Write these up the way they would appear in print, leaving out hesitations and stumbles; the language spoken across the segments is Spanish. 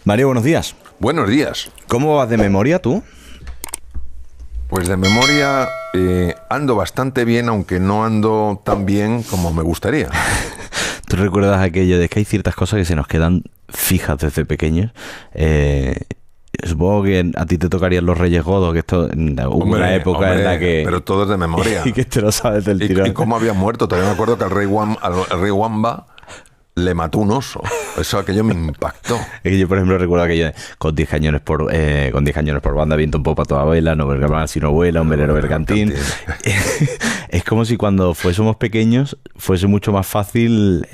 Mario, buenos días. Buenos días. ¿Cómo vas de memoria tú? Pues de memoria ando bastante bien, aunque no ando tan bien como me gustaría. ¿Tú recuerdas aquello de que hay ciertas cosas que se nos quedan fijas desde pequeños? Supongo que a ti te tocarían los Reyes Godos, que esto hubo una época en la que... Pero todo es de memoria. Y que te lo sabes del tirón. ¿Y cómo había muerto? Todavía me acuerdo que al rey Wamba le mató un oso. Eso aquello me impactó. Es que yo, por ejemplo, recuerdo aquello de con 10 cañones por banda, viento en popa toda vela, no verga más si no vuela, un velero bergantín. Es como si cuando fuésemos pequeños fuese mucho más fácil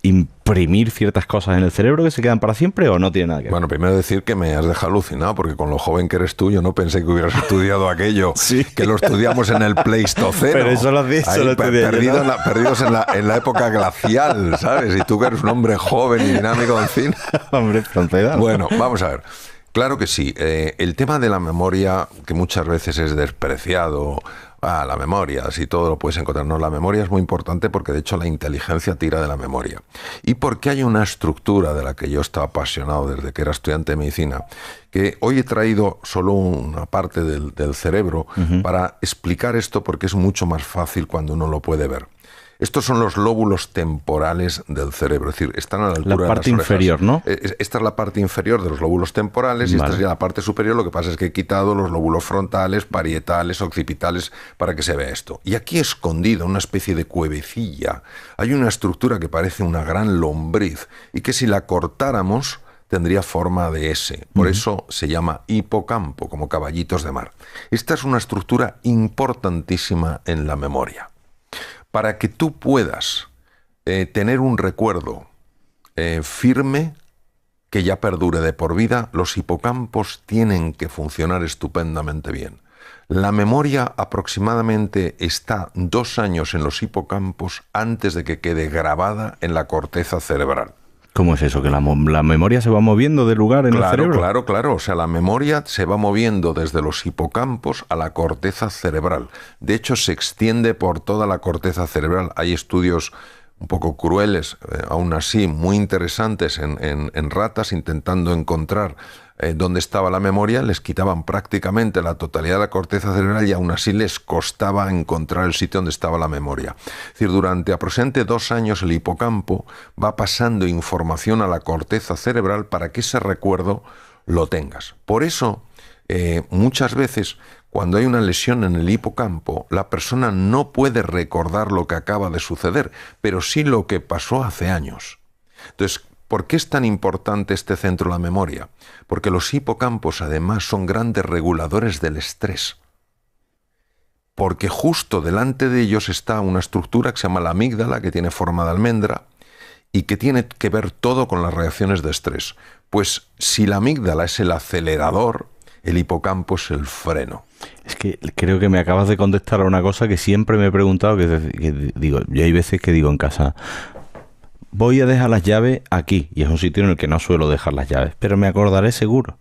imprimir ciertas cosas en el cerebro que se quedan para siempre, ¿o no tiene nada que ver? Bueno, primero decir que me has dejado alucinado, porque con lo joven que eres tú, yo no pensé que hubieras estudiado aquello, sí, que lo estudiamos en el Pleistoceno. Pero eso lo has dicho, ahí, perdidos en la época glacial, ¿sabes? Y tú que eres un hombre joven y dinámico, en fin. Hombre, frontera. Bueno, vamos a ver. Claro que sí. El tema de la memoria, que muchas veces es despreciado, la memoria, si todo lo puedes encontrar. No, la memoria es muy importante porque de hecho la inteligencia tira de la memoria. Y porque hay una estructura de la que yo estaba apasionado desde que era estudiante de medicina, que hoy he traído solo una parte del cerebro para explicar esto, porque es mucho más fácil cuando uno lo puede ver. Estos son los lóbulos temporales del cerebro, es decir, están a la altura de las orejas. La parte inferior, ¿no? Esta es la parte inferior de los lóbulos temporales y esta es ya la parte superior. Lo que pasa es que he quitado los lóbulos frontales, parietales, occipitales para que se vea esto. Y aquí escondida, una especie de cuevecilla, hay una estructura que parece una gran lombriz y que si la cortáramos tendría forma de S. Por eso se llama hipocampo, como caballitos de mar. Esta es una estructura importantísima en la memoria. Para que tú puedas tener un recuerdo firme que ya perdure de por vida, los hipocampos tienen que funcionar estupendamente bien. La memoria aproximadamente está 2 años en los hipocampos antes de que quede grabada en la corteza cerebral. ¿Cómo es eso? ¿Que la memoria se va moviendo de lugar en el cerebro? Claro. O sea, la memoria se va moviendo desde los hipocampos a la corteza cerebral. De hecho, se extiende por toda la corteza cerebral. Hay estudios un poco crueles, aún así muy interesantes en ratas, intentando encontrar dónde estaba la memoria. Les quitaban prácticamente la totalidad de la corteza cerebral y aún así les costaba encontrar el sitio donde estaba la memoria. Es decir, durante aproximadamente 2 años el hipocampo va pasando información a la corteza cerebral para que ese recuerdo lo tengas. Por eso, muchas veces, cuando hay una lesión en el hipocampo, la persona no puede recordar lo que acaba de suceder, pero sí lo que pasó hace años. Entonces, ¿por qué es tan importante este centro de la memoria? Porque los hipocampos, además, son grandes reguladores del estrés. Porque justo delante de ellos está una estructura que se llama la amígdala, que tiene forma de almendra, y que tiene que ver todo con las reacciones de estrés. Pues si la amígdala es el acelerador, el hipocampo es el freno. Es que creo que me acabas de contestar a una cosa que siempre me he preguntado, que digo, yo hay veces que digo en casa, voy a dejar las llaves aquí, y es un sitio en el que no suelo dejar las llaves, pero me acordaré seguro.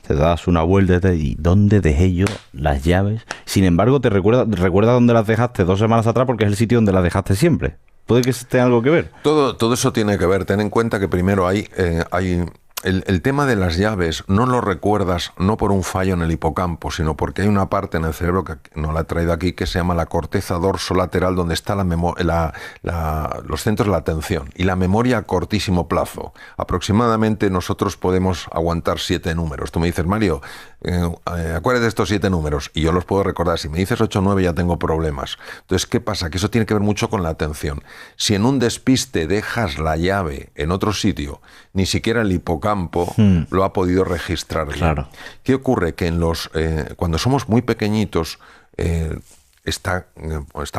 Te das una vuelta y ¿dónde dejé yo las llaves? Sin embargo, te recuerda dónde las dejaste 2 semanas atrás, porque es el sitio donde las dejaste siempre. ¿Puede que tenga algo que ver? Todo eso tiene que ver. Ten en cuenta que primero hay el tema de las llaves no lo recuerdas no por un fallo en el hipocampo, sino porque hay una parte en el cerebro que no la he traído aquí, que se llama la corteza dorsolateral, donde está los centros de la atención y la memoria a cortísimo plazo. Aproximadamente nosotros podemos aguantar 7 números. Tú me dices, Mario, acuérdate de estos 7 números, y yo los puedo recordar. Si me dices 8 o 9 ya tengo problemas. Entonces, ¿qué pasa? Que eso tiene que ver mucho con la atención. Si en un despiste dejas la llave en otro sitio, ni siquiera el hipocampo lo ha podido registrar bien. Claro. ¿Qué ocurre? Que cuando somos muy pequeñitos están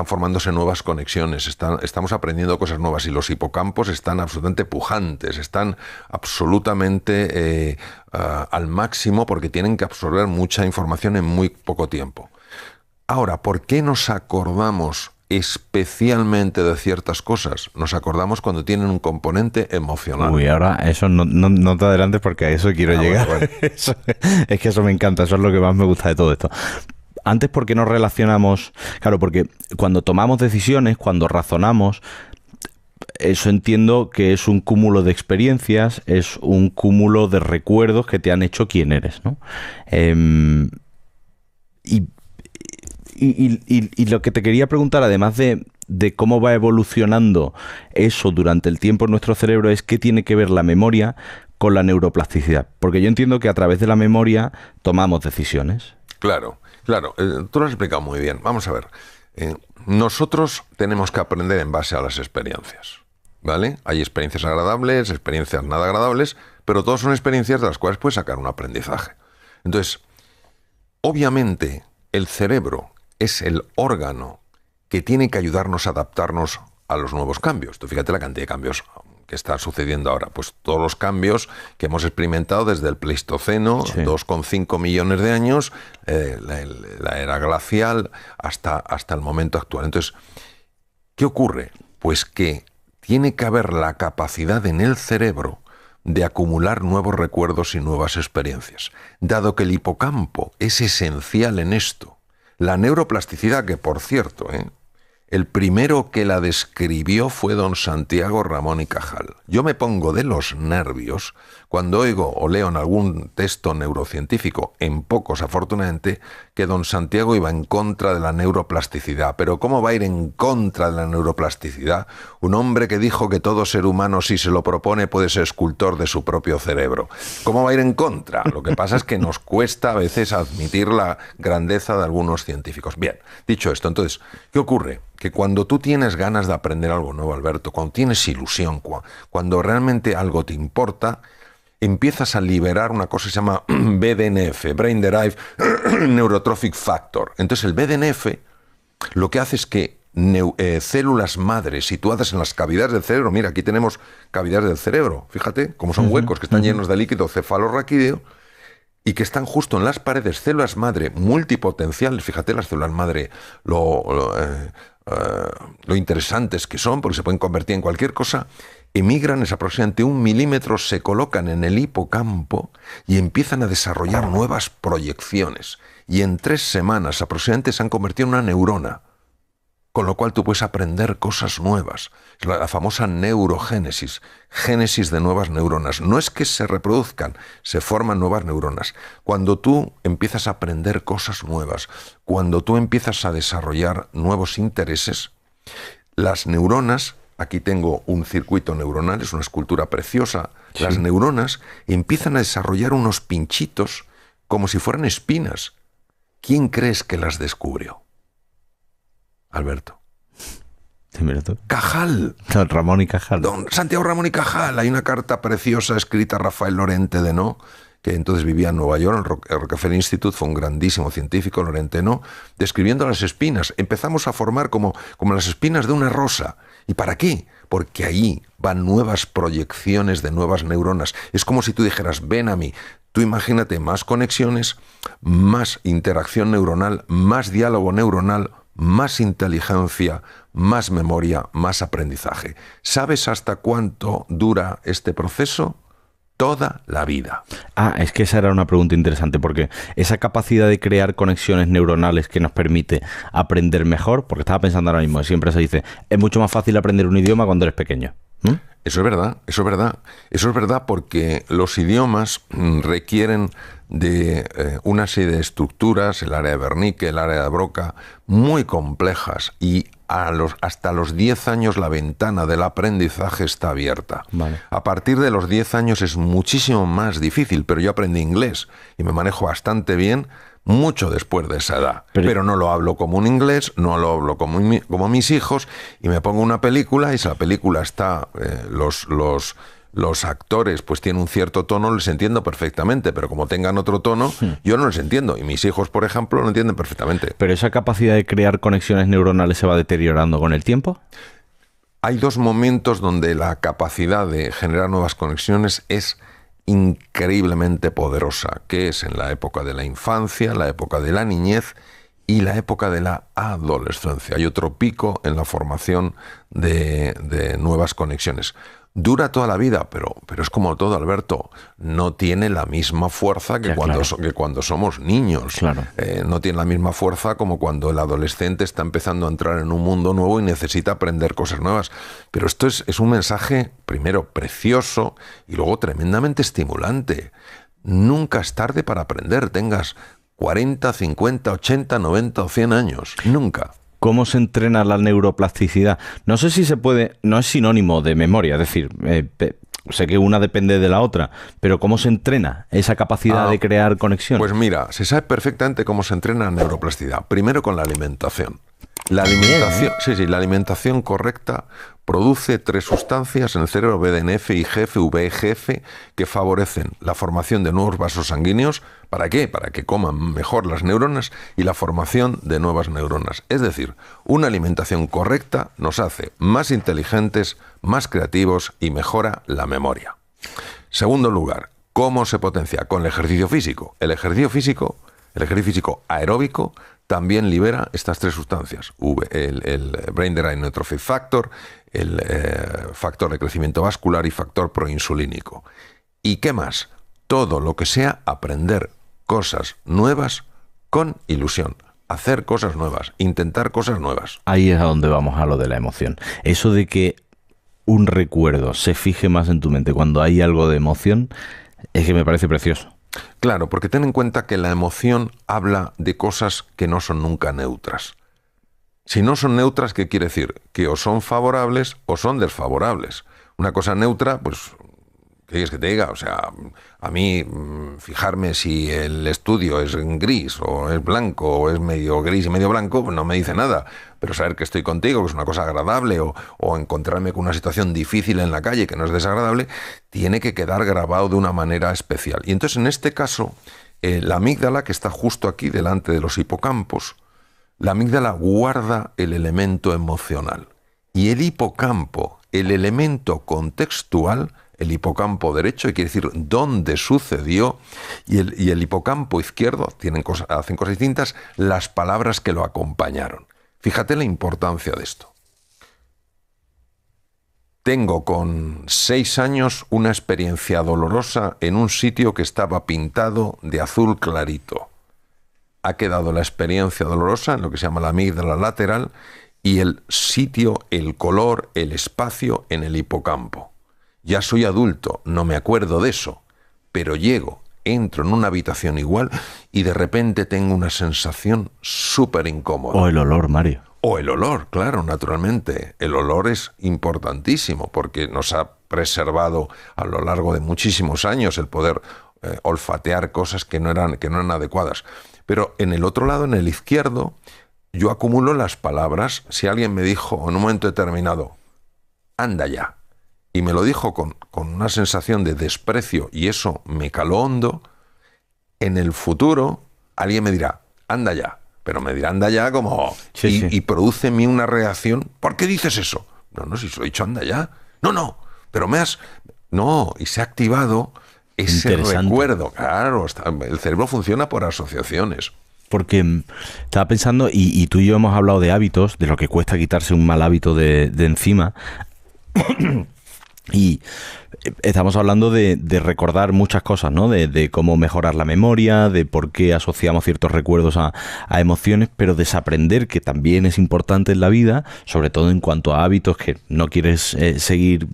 formándose nuevas conexiones, estamos aprendiendo cosas nuevas y los hipocampos están absolutamente pujantes, están absolutamente al máximo porque tienen que absorber mucha información en muy poco tiempo. Ahora, ¿por qué nos acordamos especialmente de ciertas cosas? Nos acordamos cuando tienen un componente emocional. Uy, ahora eso no te adelantes porque a eso quiero llegar. Bueno. Es que eso me encanta, eso es lo que más me gusta de todo esto. Antes, ¿por qué nos relacionamos? Claro, porque cuando tomamos decisiones, cuando razonamos, eso entiendo que es un cúmulo de experiencias, es un cúmulo de recuerdos que te han hecho quién eres, ¿no? Y, y lo que te quería preguntar, además de cómo va evolucionando eso durante el tiempo en nuestro cerebro, es qué tiene que ver la memoria con la neuroplasticidad. Porque yo entiendo que a través de la memoria tomamos decisiones. Claro, claro. Tú lo has explicado muy bien. Vamos a ver. Nosotros tenemos que aprender en base a las experiencias, ¿vale? Hay experiencias agradables, experiencias nada agradables, pero todas son experiencias de las cuales puedes sacar un aprendizaje. Entonces, obviamente, el cerebro es el órgano que tiene que ayudarnos a adaptarnos a los nuevos cambios. Tú fíjate la cantidad de cambios que están sucediendo ahora. Pues todos los cambios que hemos experimentado desde el Pleistoceno, sí, 2,5 millones de años, la era glacial, hasta el momento actual. Entonces, ¿qué ocurre? Pues que tiene que haber la capacidad en el cerebro de acumular nuevos recuerdos y nuevas experiencias. Dado que el hipocampo es esencial en esto, la neuroplasticidad, que por cierto, el primero que la describió fue don Santiago Ramón y Cajal. Yo me pongo de los nervios cuando oigo o leo en algún texto neurocientífico, en pocos afortunadamente, que don Santiago iba en contra de la neuroplasticidad. Pero ¿cómo va a ir en contra de la neuroplasticidad un hombre que dijo que todo ser humano, si se lo propone, puede ser escultor de su propio cerebro? ¿Cómo va a ir en contra? Lo que pasa es que nos cuesta a veces admitir la grandeza de algunos científicos. Bien, dicho esto, entonces, ¿qué ocurre? Que cuando tú tienes ganas de aprender algo nuevo, Alberto, cuando tienes ilusión, cuando realmente algo te importa, empiezas a liberar una cosa que se llama BDNF, Brain Derived Neurotrophic Factor. Entonces el BDNF lo que hace es que células madres situadas en las cavidades del cerebro, mira, aquí tenemos cavidades del cerebro, fíjate cómo son huecos que están llenos de líquido cefalorraquídeo y que están justo en las paredes, células madre multipotenciales, fíjate las células madre, lo interesantes que son, porque se pueden convertir en cualquier cosa, emigran, es aproximadamente 1 milímetro, se colocan en el hipocampo y empiezan a desarrollar nuevas proyecciones. Y en 3 semanas aproximadamente se han convertido en una neurona, con lo cual tú puedes aprender cosas nuevas. Es la famosa neurogénesis, génesis de nuevas neuronas. No es que se reproduzcan, se forman nuevas neuronas. Cuando tú empiezas a aprender cosas nuevas, cuando tú empiezas a desarrollar nuevos intereses, las neuronas, aquí tengo un circuito neuronal, es una escultura preciosa, sí, las neuronas empiezan a desarrollar unos pinchitos como si fueran espinas. ¿Quién crees que las descubrió? Alberto. Dímelo tú. Cajal. Don Ramón y Cajal. Don Santiago Ramón y Cajal. Hay una carta preciosa escrita a Rafael Lorente Denó, que entonces vivía en Nueva York, en el Rockefeller Institute, fue un grandísimo científico, Lorente Denó, describiendo las espinas. Empezamos a formar como las espinas de una rosa. ¿Y para qué? Porque ahí van nuevas proyecciones de nuevas neuronas. Es como si tú dijeras, ven a mí. Tú imagínate más conexiones, más interacción neuronal, más diálogo neuronal, más inteligencia, más memoria, más aprendizaje. ¿Sabes hasta cuánto dura este proceso? Toda la vida. Es que esa era una pregunta interesante, porque esa capacidad de crear conexiones neuronales que nos permite aprender mejor, porque estaba pensando ahora mismo, siempre se dice, es mucho más fácil aprender un idioma cuando eres pequeño. Eso es verdad, eso es verdad. Eso es verdad porque los idiomas requieren de una serie de estructuras, el área de Wernicke, el área de Broca, muy complejas, y hasta los 10 años la ventana del aprendizaje está abierta. Vale. A partir de los 10 años es muchísimo más difícil, pero yo aprendí inglés y me manejo bastante bien mucho después de esa edad. Pero no lo hablo como un inglés, no lo hablo como mis hijos, y me pongo una película y si la película está, los actores pues tienen un cierto tono, les entiendo perfectamente, pero como tengan otro tono, yo no les entiendo. Y mis hijos, por ejemplo, lo entienden perfectamente. ¿Pero esa capacidad de crear conexiones neuronales se va deteriorando con el tiempo? Hay 2 momentos donde la capacidad de generar nuevas conexiones es increíblemente poderosa, que es en la época de la infancia, la época de la niñez y la época de la adolescencia. Hay otro pico en la formación de nuevas conexiones. Dura toda la vida, pero es como todo, Alberto. No tiene la misma fuerza que, Ya, claro. que cuando somos niños. Claro. No tiene la misma fuerza como cuando el adolescente está empezando a entrar en un mundo nuevo y necesita aprender cosas nuevas. Pero esto es un mensaje, primero, precioso y luego tremendamente estimulante. Nunca es tarde para aprender, tengas 40, 50, 80, 90 o 100 años. Nunca. ¿Cómo se entrena la neuroplasticidad? No sé si se puede, no es sinónimo de memoria, es decir, sé que una depende de la otra, pero ¿cómo se entrena esa capacidad de crear conexión? Pues mira, se sabe perfectamente cómo se entrena la neuroplasticidad. Primero con la alimentación. La alimentación, la alimentación correcta produce 3 sustancias en el cerebro, BDNF, IGF, VEGF, que favorecen la formación de nuevos vasos sanguíneos. ¿Para qué? Para que coman mejor las neuronas y la formación de nuevas neuronas. Es decir, una alimentación correcta nos hace más inteligentes, más creativos y mejora la memoria. Segundo lugar, ¿cómo se potencia? Con el ejercicio físico. El ejercicio físico aeróbico también libera estas 3 sustancias, el Brain Derived Neurotrophic Factor, el factor de crecimiento vascular y factor proinsulínico. ¿Y qué más? Todo lo que sea aprender cosas nuevas con ilusión, hacer cosas nuevas, intentar cosas nuevas. Ahí es a donde vamos, a lo de la emoción. Eso de que un recuerdo se fije más en tu mente cuando hay algo de emoción, es que me parece precioso. Claro, porque ten en cuenta que la emoción habla de cosas que no son nunca neutras. Si no son neutras, ¿qué quiere decir? Que o son favorables o son desfavorables. Una cosa neutra, pues, ¿qué quieres que te diga? O sea, a mí fijarme si el estudio es gris o es blanco o es medio gris y medio blanco, pues no me dice nada. Pero saber que estoy contigo, que es una cosa agradable, o encontrarme con una situación difícil en la calle que no es desagradable, tiene que quedar grabado de una manera especial. Y entonces, en este caso, la amígdala, que está justo aquí delante de los hipocampos, la amígdala guarda el elemento emocional. Y el hipocampo, el elemento contextual, el hipocampo derecho, quiere decir dónde sucedió, y el hipocampo izquierdo hacen cosas distintas, las palabras que lo acompañaron. Fíjate la importancia de esto. Tengo con 6 años una experiencia dolorosa en un sitio que estaba pintado de azul clarito. Ha quedado la experiencia dolorosa en lo que se llama la amígdala lateral y el sitio, el color, el espacio en el hipocampo. Ya soy adulto, no me acuerdo de eso, pero entro en una habitación igual y de repente tengo una sensación súper incómoda. O el olor, Mario. O el olor, claro, naturalmente. El olor es importantísimo porque nos ha preservado a lo largo de muchísimos años el poder olfatear cosas que no eran adecuadas. Pero en el otro lado, en el izquierdo, yo acumulo las palabras. Si alguien me dijo en un momento determinado, anda ya, y me lo dijo con una sensación de desprecio y eso me caló hondo, en el futuro alguien me dirá, anda ya, pero me dirá anda ya como... Sí. Y produce en mí una reacción, ¿por qué dices eso? No, si se lo he dicho anda ya. No, pero me has... No, y se ha activado ese recuerdo. Claro, el cerebro funciona por asociaciones. Porque estaba pensando, y tú y yo hemos hablado de hábitos, de lo que cuesta quitarse un mal hábito de encima. Y estamos hablando de recordar muchas cosas, ¿no? De cómo mejorar la memoria, de por qué asociamos ciertos recuerdos a emociones, pero desaprender, que también es importante en la vida, sobre todo en cuanto a hábitos que no quieres seguir,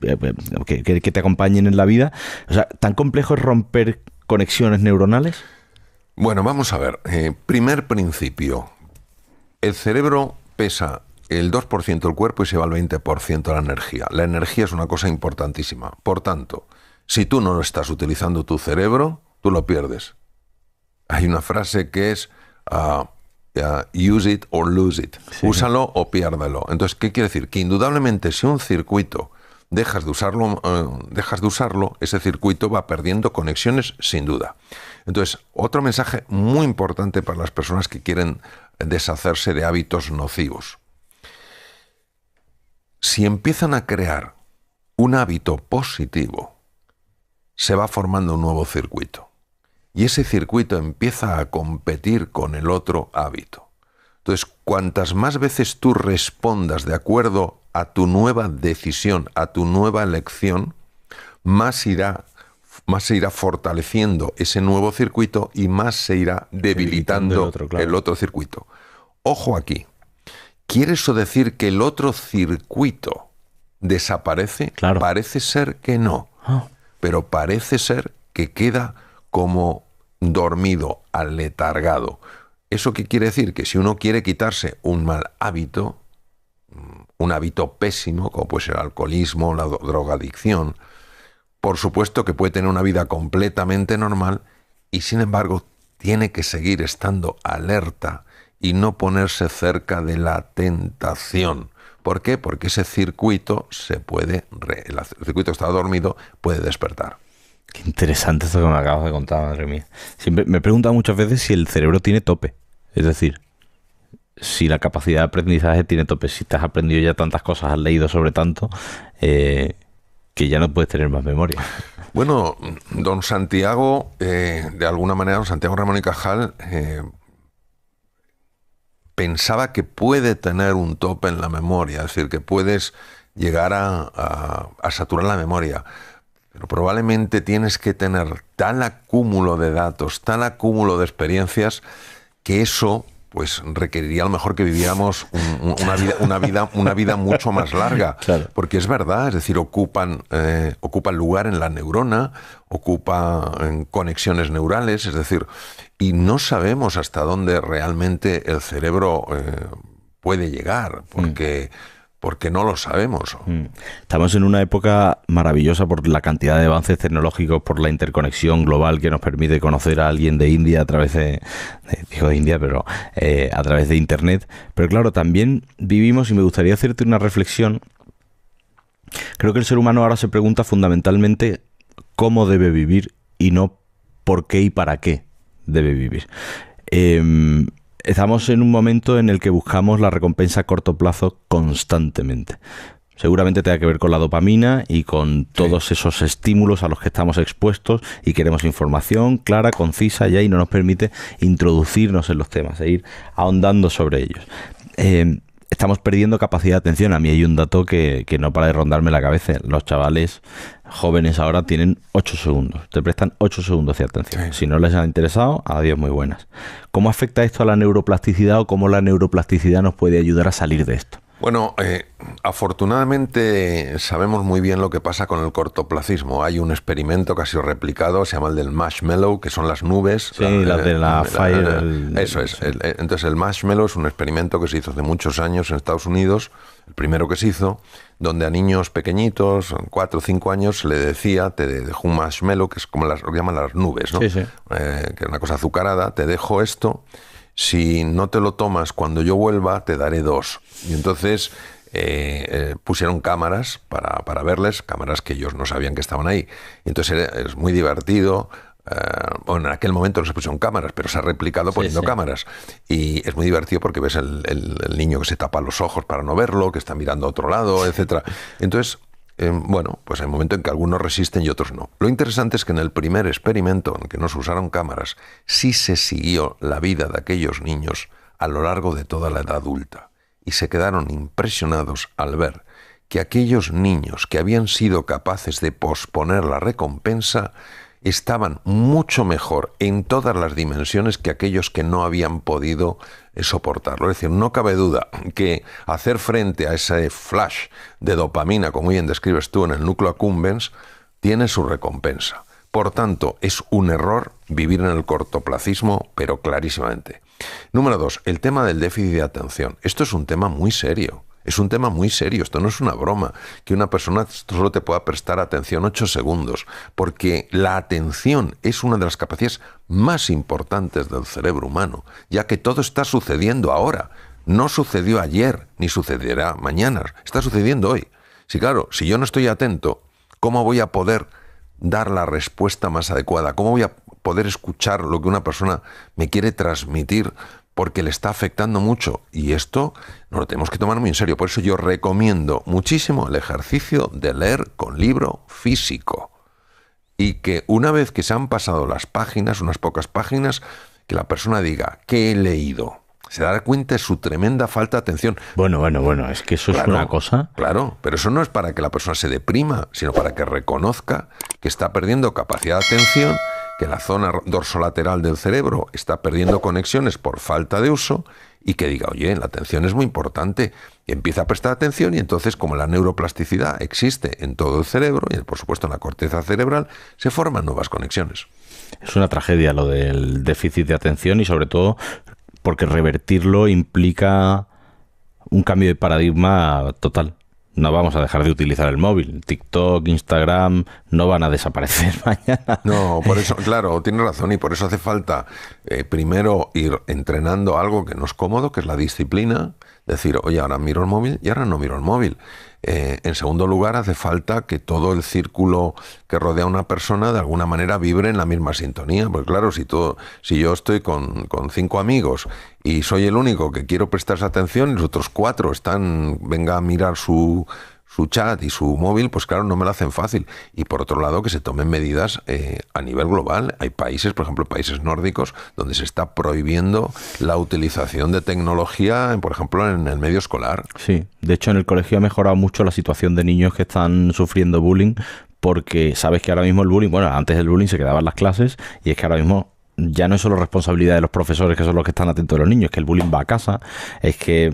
que te acompañen en la vida. O sea, ¿tan complejo es romper conexiones neuronales? Bueno, vamos a ver. Primer principio. El cerebro pesa el 2% del cuerpo y se va al 20% de la energía. La energía es una cosa importantísima. Por tanto, si tú no lo estás utilizando tu cerebro, tú lo pierdes. Hay una frase que es use it or lose it. Sí. Úsalo o piérdelo. Entonces, ¿qué quiere decir? Que indudablemente si un circuito dejas de usarlo, ese circuito va perdiendo conexiones sin duda. Entonces, otro mensaje muy importante para las personas que quieren deshacerse de hábitos nocivos. Si empiezan a crear un hábito positivo, se va formando un nuevo circuito. Y ese circuito empieza a competir con el otro hábito. Entonces, cuantas más veces tú respondas de acuerdo a tu nueva decisión, a tu nueva elección, más se irá fortaleciendo ese nuevo circuito y más se irá debilitando el otro circuito. Ojo aquí. ¿Quiere eso decir que el otro circuito desaparece? Claro. Parece ser que no. Pero parece ser que queda como dormido, aletargado. ¿Eso qué quiere decir? Que si uno quiere quitarse un mal hábito, un hábito pésimo, como puede ser el alcoholismo, la drogadicción, por supuesto que puede tener una vida completamente normal y sin embargo tiene que seguir estando alerta y no ponerse cerca de la tentación. ¿Por qué? Porque ese circuito el circuito que está dormido puede despertar. Qué interesante esto que me acabas de contar, madre mía. Siempre me he preguntado muchas veces si el cerebro tiene tope. Es decir, si la capacidad de aprendizaje tiene tope. Si te has aprendido ya tantas cosas, has leído sobre tanto, que ya no puedes tener más memoria. Bueno, don Santiago, de alguna manera, don Santiago Ramón y Cajal, pensaba que puede tener un tope en la memoria, es decir, que puedes llegar a saturar la memoria. Pero probablemente tienes que tener tal acúmulo de datos, tal acúmulo de experiencias, que eso pues requeriría a lo mejor que viviéramos una vida mucho más larga. Claro. Porque es verdad, es decir, ocupan lugar en la neurona, ocupan conexiones neurales, es decir, y no sabemos hasta dónde realmente el cerebro puede llegar, porque no lo sabemos. Estamos en una época maravillosa por la cantidad de avances tecnológicos, por la interconexión global que nos permite conocer a alguien de India a través a través de Internet. Pero claro, también vivimos, y me gustaría hacerte una reflexión. Creo que el ser humano ahora se pregunta fundamentalmente cómo debe vivir y no por qué y para qué debe vivir. Estamos en un momento en el que buscamos la recompensa a corto plazo constantemente. Seguramente tenga que ver con la dopamina y con todos esos estímulos a los que estamos expuestos y queremos información clara, concisa ya y no nos permite introducirnos en los temas e ir ahondando sobre ellos. Estamos perdiendo capacidad de atención. A mí hay un dato que no para de rondarme la cabeza. Los chavales jóvenes ahora tienen 8 segundos. Te prestan 8 segundos de atención. Si no les ha interesado, adiós, muy buenas. ¿Cómo afecta esto a la neuroplasticidad o cómo la neuroplasticidad nos puede ayudar a salir de esto? Bueno, afortunadamente sabemos muy bien lo que pasa con el cortoplacismo. Hay un experimento que ha sido replicado, se llama el del marshmallow, que son las nubes. Sí, las de la fire. Eso es. Entonces el marshmallow es un experimento que se hizo hace muchos años en Estados Unidos, el primero que se hizo, donde a niños pequeñitos, 4 o 5 años, se le decía, te dejo un marshmallow, que es como lo que llaman las nubes, ¿no? Sí, sí. Que es una cosa azucarada, te dejo esto. Si no te lo tomas cuando yo vuelva, te daré 2. Y entonces pusieron cámaras para verles, cámaras que ellos no sabían que estaban ahí. Y entonces es muy divertido. Bueno, en aquel momento no se pusieron cámaras, pero se ha replicado poniendo cámaras. Y es muy divertido porque ves el niño que se tapa los ojos para no verlo, que está mirando a otro lado, etcétera. Entonces, bueno, pues hay un momento en que algunos resisten y otros no. Lo interesante es que en el primer experimento en que no se usaron cámaras, sí se siguió la vida de aquellos niños a lo largo de toda la edad adulta. Y se quedaron impresionados al ver que aquellos niños que habían sido capaces de posponer la recompensa estaban mucho mejor en todas las dimensiones que aquellos que no habían podido soportarlo. Es decir, no cabe duda que hacer frente a ese flash de dopamina, como bien describes tú, en el núcleo accumbens, tiene su recompensa. Por tanto, es un error vivir en el cortoplacismo, pero clarísimamente. Número 2, el tema del déficit de atención. Esto es un tema muy serio. Es un tema muy serio, esto no es una broma, que una persona solo te pueda prestar atención 8 segundos, porque la atención es una de las capacidades más importantes del cerebro humano, ya que todo está sucediendo ahora, no sucedió ayer, ni sucederá mañana, está sucediendo hoy. Sí, claro, si yo no estoy atento, ¿cómo voy a poder dar la respuesta más adecuada? ¿Cómo voy a poder escuchar lo que una persona me quiere transmitir? Porque le está afectando mucho y esto nos lo tenemos que tomar muy en serio. Por eso yo recomiendo muchísimo el ejercicio de leer con libro físico y que una vez que se han pasado las páginas, unas pocas páginas, que la persona diga, ¿qué he leído? se dará cuenta de su tremenda falta de atención. Bueno, es que eso es una cosa. Claro, pero eso no es para que la persona se deprima, sino para que reconozca que está perdiendo capacidad de atención, que la zona dorsolateral del cerebro está perdiendo conexiones por falta de uso y que diga, oye, la atención es muy importante, y empieza a prestar atención, y entonces, como la neuroplasticidad existe en todo el cerebro y por supuesto en la corteza cerebral, se forman nuevas conexiones. Es una tragedia lo del déficit de atención, y sobre todo porque revertirlo implica un cambio de paradigma total. No vamos a dejar de utilizar el móvil. TikTok, Instagram no van a desaparecer mañana. No, por eso, claro, tienes razón, y por eso hace falta primero ir entrenando algo que no es cómodo, que es la disciplina. Decir, oye, ahora miro el móvil y ahora no miro el móvil. En segundo lugar, hace falta que todo el círculo que rodea a una persona de alguna manera vibre en la misma sintonía. Porque claro, si yo estoy con 5 amigos y soy el único que quiero prestarse atención y los otros 4 venga a mirar su chat y su móvil, pues claro, no me lo hacen fácil. Y por otro lado, que se tomen medidas a nivel global. Hay países, por ejemplo, países nórdicos, donde se está prohibiendo la utilización de tecnología, por ejemplo, en el medio escolar. Sí, de hecho en el colegio ha mejorado mucho la situación de niños que están sufriendo bullying, porque sabes que ahora mismo el bullying, bueno, antes del bullying se quedaban las clases, y es que ahora mismo ya no es solo responsabilidad de los profesores, que son los que están atentos a los niños, es que el bullying va a casa, es que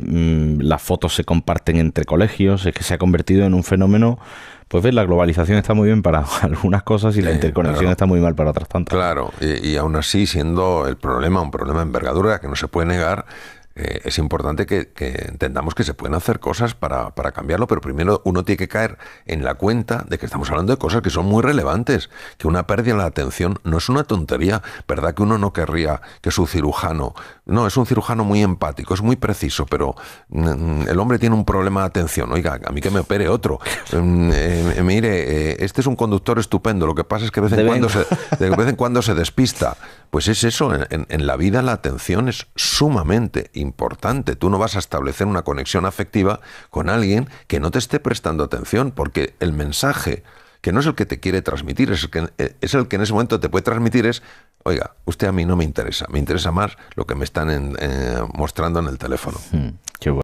las fotos se comparten entre colegios, es que se ha convertido en un fenómeno. Pues ves, la globalización está muy bien para algunas cosas y la interconexión está muy mal para otras tantas. Claro, y aún así, siendo el problema un problema de envergadura que no se puede negar, es importante que entendamos que se pueden hacer cosas para cambiarlo, pero primero uno tiene que caer en la cuenta de que estamos hablando de cosas que son muy relevantes, que una pérdida de la atención no es una tontería, ¿verdad? Que uno no querría que su cirujano, no, es un cirujano muy empático, es muy preciso, pero el hombre tiene un problema de atención, oiga, a mí que me opere otro. Mire, este es un conductor estupendo, lo que pasa es que de vez en cuando se despista. Pues es eso, en la vida la atención es sumamente importante. Tú no vas a establecer una conexión afectiva con alguien que no te esté prestando atención, porque el mensaje, que no es el que te quiere transmitir, es el que en ese momento te puede transmitir es, oiga, usted a mí no me interesa, me interesa más lo que me están mostrando en el teléfono.